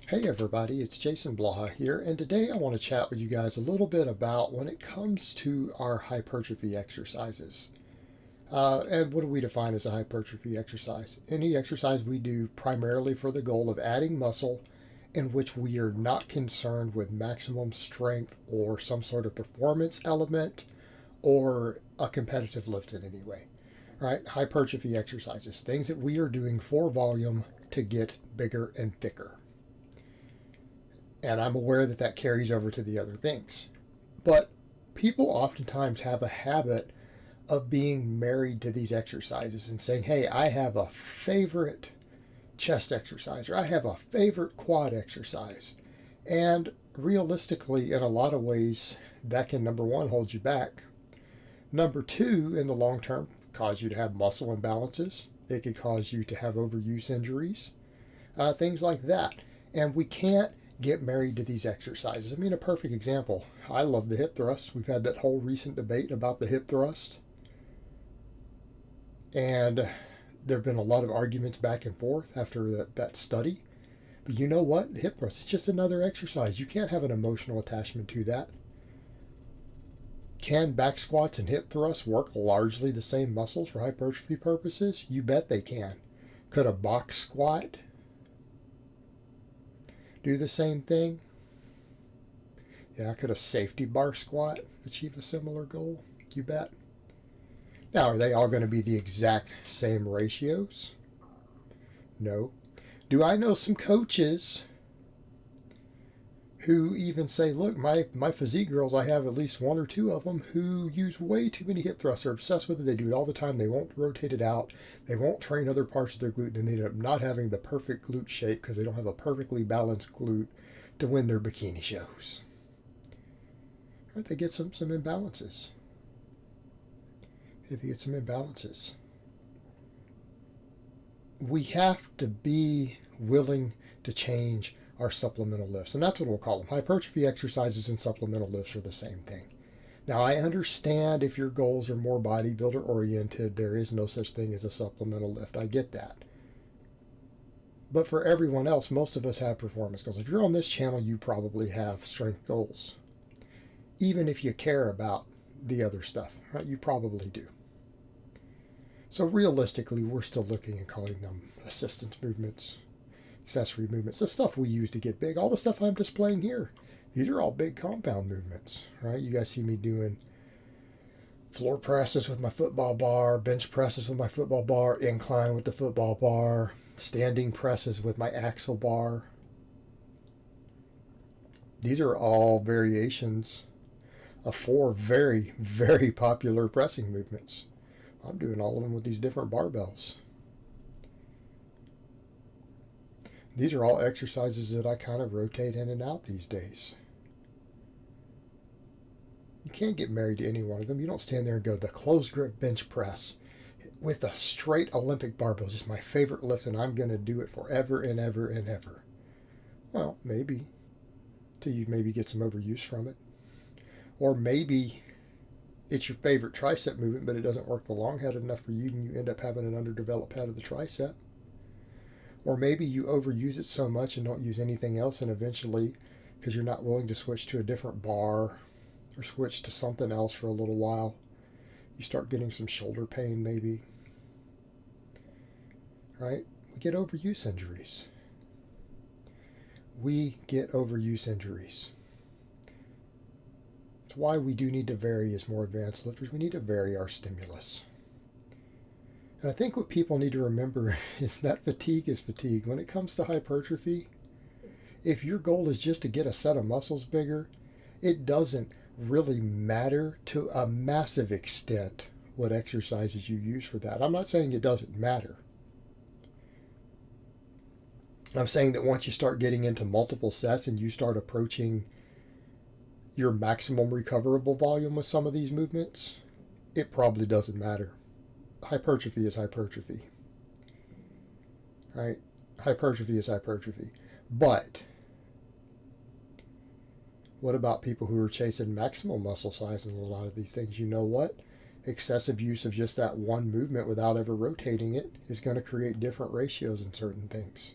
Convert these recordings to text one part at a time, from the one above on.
Hey everybody, it's Jason Blaha here, and today I want to chat with you guys a little bit about when it comes to our hypertrophy exercises. And what do we define as a hypertrophy exercise? Any exercise we do primarily for the goal of adding muscle in which we are not concerned with maximum strength or some sort of performance element or a competitive lift in any way. Right? Hypertrophy exercises, things that we are doing for volume to get bigger and thicker. And I'm aware that that carries over to the other things. But people oftentimes have a habit of being married to these exercises and saying, hey, I have a favorite chest exercise or I have a favorite quad exercise. And realistically, in a lot of ways, that can, number one, hold you back. Number two, in the long term, cause you to have muscle imbalances. It could cause you to have overuse injuries, things like that. And we can't get married to these exercises. I mean, a perfect example. I love the hip thrust. We've had that whole recent debate about the hip thrust. And there have been a lot of arguments back and forth after that study. But you know what? The hip thrust is just another exercise. You can't have an emotional attachment to that. Can back squats and hip thrusts work largely the same muscles for hypertrophy purposes? You bet they can. Could a box squat do the same thing? Yeah, could a safety bar squat achieve a similar goal? You bet. Now, are they all going to be the exact same ratios? No. Do I know some coaches who even say, look, my physique girls, I have at least one or two of them who use way too many hip thrusts. They're obsessed with it. They do it all the time. They won't rotate it out. They won't train other parts of their glute. Then they end up not having the perfect glute shape because they don't have a perfectly balanced glute to win their bikini shows. Right? They get some imbalances. They get some imbalances. We have to be willing to change our supplemental lifts, and that's what we'll call them. Hypertrophy exercises and supplemental lifts are the same thing. Now, I understand if your goals are more bodybuilder oriented, there is no such thing as a supplemental lift. I get that. But for everyone else, most of us have performance goals. If you're on this channel, you probably have strength goals. Even if you care about the other stuff, right? You probably do. So realistically, we're still looking and calling them assistance movements, accessory movements, the stuff we use to get big. All the stuff I'm displaying here, these are all big compound movements, right? You guys see me doing floor presses with my football bar, bench presses with my football bar, incline with the football bar, standing presses with my axle bar. These are all variations of four very, very popular pressing movements. I'm doing all of them with these different barbells. These are all exercises that I kind of rotate in and out these days. You can't get married to any one of them. You don't stand there and go, the closed grip bench press with a straight Olympic barbell is just my favorite lift and I'm going to do it forever and ever and ever. Well, maybe. Till you maybe get some overuse from it. Or maybe it's your favorite tricep movement, but it doesn't work the long head enough for you and you end up having an underdeveloped head of the tricep. Or maybe you overuse it so much and don't use anything else, and eventually, because you're not willing to switch to a different bar or switch to something else for a little while, you start getting some shoulder pain maybe. Right? We get overuse injuries. We get overuse injuries. It's why we do need to vary as more advanced lifters. We need to vary our stimulus. And I think what people need to remember is that fatigue is fatigue. When it comes to hypertrophy, if your goal is just to get a set of muscles bigger, it doesn't really matter to a massive extent what exercises you use for that. I'm not saying it doesn't matter. I'm saying that once you start getting into multiple sets and you start approaching your maximum recoverable volume with some of these movements, it probably doesn't matter. Hypertrophy is hypertrophy. Right? Hypertrophy is hypertrophy. But what about people who are chasing maximal muscle size in a lot of these things? You know what? Excessive use of just that one movement without ever rotating it is going to create different ratios in certain things.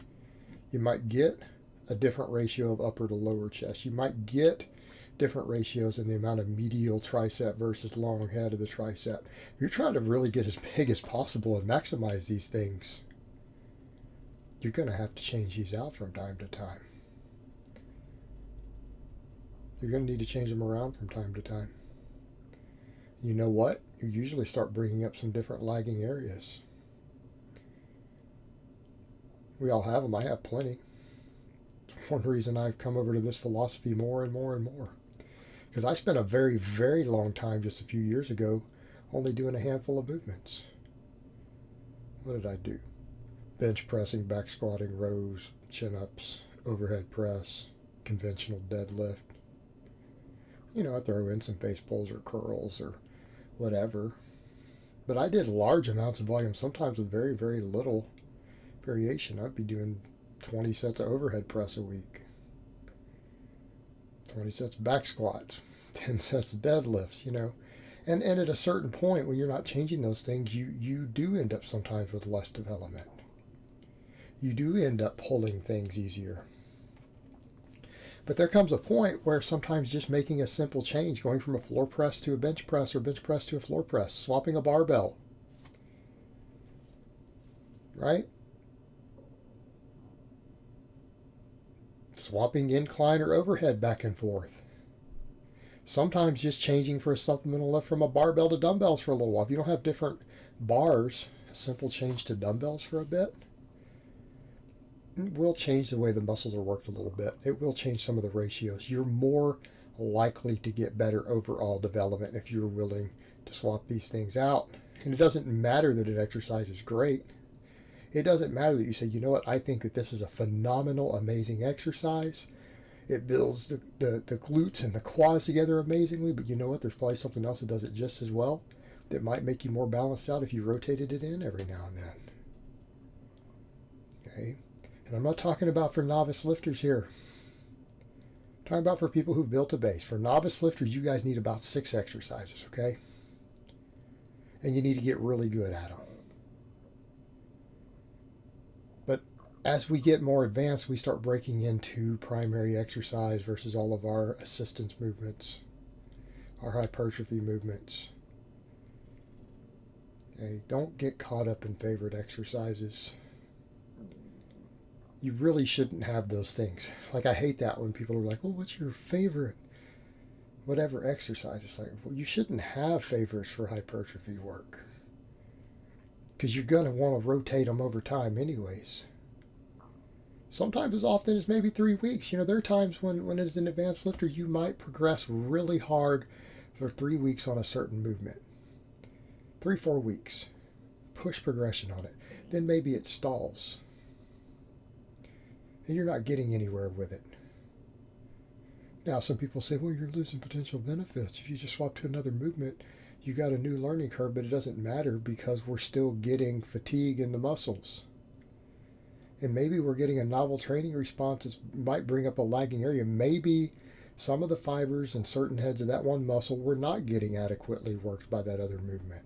You might get a different ratio of upper to lower chest. You might get different ratios in the amount of medial tricep versus long head of the tricep. If you're trying to really get as big as possible and maximize these things, you're going to have to change these out from time to time. You're going to need to change them around from time to time. You know what? You usually start bringing up some different lagging areas. We all have them. I have plenty. It's one reason I've come over to this philosophy more and more and more. Because I spent a very, very long time just a few years ago only doing a handful of movements. What did I do? Bench pressing, back squatting, rows, chin-ups, overhead press, conventional deadlift. You know, I throw in some face pulls or curls or whatever. But I did large amounts of volume, sometimes with very, very little variation. I'd be doing 20 sets of overhead press a week, 20 sets of back squats, 10 sets of deadlifts, you know. And at a certain point, when you're not changing those things, you do end up sometimes with less development. You do end up pulling things easier. But there comes a point where sometimes just making a simple change, going from a floor press to a bench press or bench press to a floor press, swapping a barbell, right? Swapping incline or overhead back and forth. Sometimes just changing for a supplemental lift from a barbell to dumbbells for a little while. If you don't have different bars, a simple change to dumbbells for a bit will change the way the muscles are worked a little bit. It will change some of the ratios. You're more likely to get better overall development if you're willing to swap these things out. And it doesn't matter that an exercise is great. It doesn't matter that you say, you know what, I think that this is a phenomenal, amazing exercise. It builds the glutes and the quads together amazingly, but you know what, there's probably something else that does it just as well that might make you more balanced out if you rotated it in every now and then. Okay? And I'm not talking about for novice lifters here. I'm talking about for people who've built a base. For novice lifters, you guys need about 6 exercises, okay? And you need to get really good at them. But as we get more advanced, we start breaking into primary exercise versus all of our assistance movements, our hypertrophy movements. Okay? Don't get caught up in favorite exercises. You really shouldn't have those things. Like, I hate that when people are like, well, what's your favorite whatever exercise? It's like, well, you shouldn't have favorites for hypertrophy work, because you're going to want to rotate them over time anyways. Sometimes as often as maybe 3 weeks. You know, there are times when as an advanced lifter, you might progress really hard for 3 weeks on a certain movement. 3-4 weeks. Push progression on it. Then maybe it stalls. And you're not getting anywhere with it. Now, some people say, well, you're losing potential benefits. If you just swap to another movement, you got a new learning curve, but it doesn't matter because we're still getting fatigue in the muscles. And maybe we're getting a novel training response that might bring up a lagging area. Maybe some of the fibers and certain heads of that one muscle were not getting adequately worked by that other movement.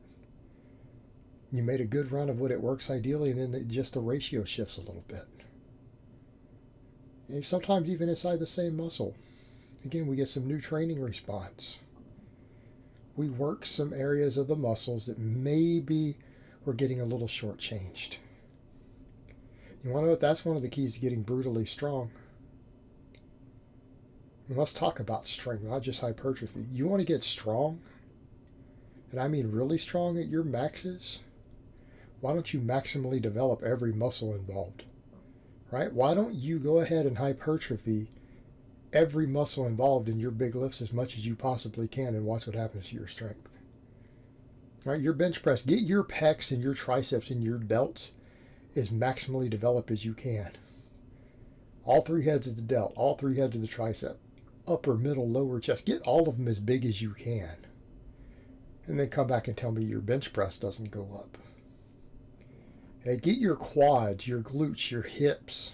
You made a good run of what it works ideally, and then just the ratio shifts a little bit. And sometimes even inside the same muscle. Again, we get some new training response. We work some areas of the muscles that maybe we're getting a little shortchanged. You want to know what? That's one of the keys to getting brutally strong. And let's talk about strength, not just hypertrophy. You want to get strong, and I mean really strong at your maxes? Why don't you maximally develop every muscle involved? Right? Why don't you go ahead and hypertrophy every muscle involved in your big lifts as much as you possibly can and watch what happens to your strength? Right? Your bench press, get your pecs and your triceps and your delts as maximally developed as you can. All 3 heads of the delt, all 3 heads of the tricep, upper, middle, lower chest. Get all of them as big as you can. And then come back and tell me your bench press doesn't go up. Okay, get your quads, your glutes, your hips,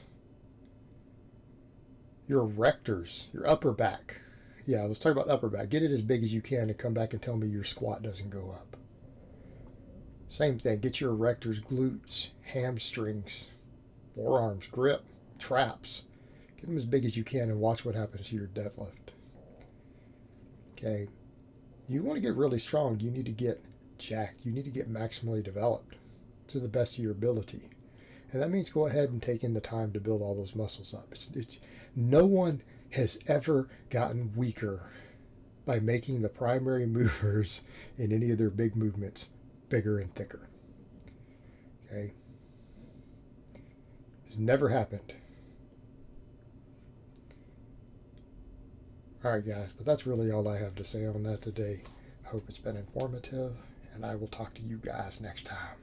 your erectors, your upper back. Yeah, let's talk about the upper back. Get it as big as you can and come back and tell me your squat doesn't go up. Same thing. Get your erectors, glutes, hamstrings, forearms, grip, traps. Get them as big as you can and watch what happens to your deadlift. Okay. You want to get really strong, you need to get jacked. You need to get maximally developed to the best of your ability. And that means go ahead and take in the time to build all those muscles up. No one has ever gotten weaker by making the primary movers in any of their big movements bigger and thicker. Okay? It's never happened. Alright guys, but that's really all I have to say on that today. I hope it's been informative, and I will talk to you guys next time.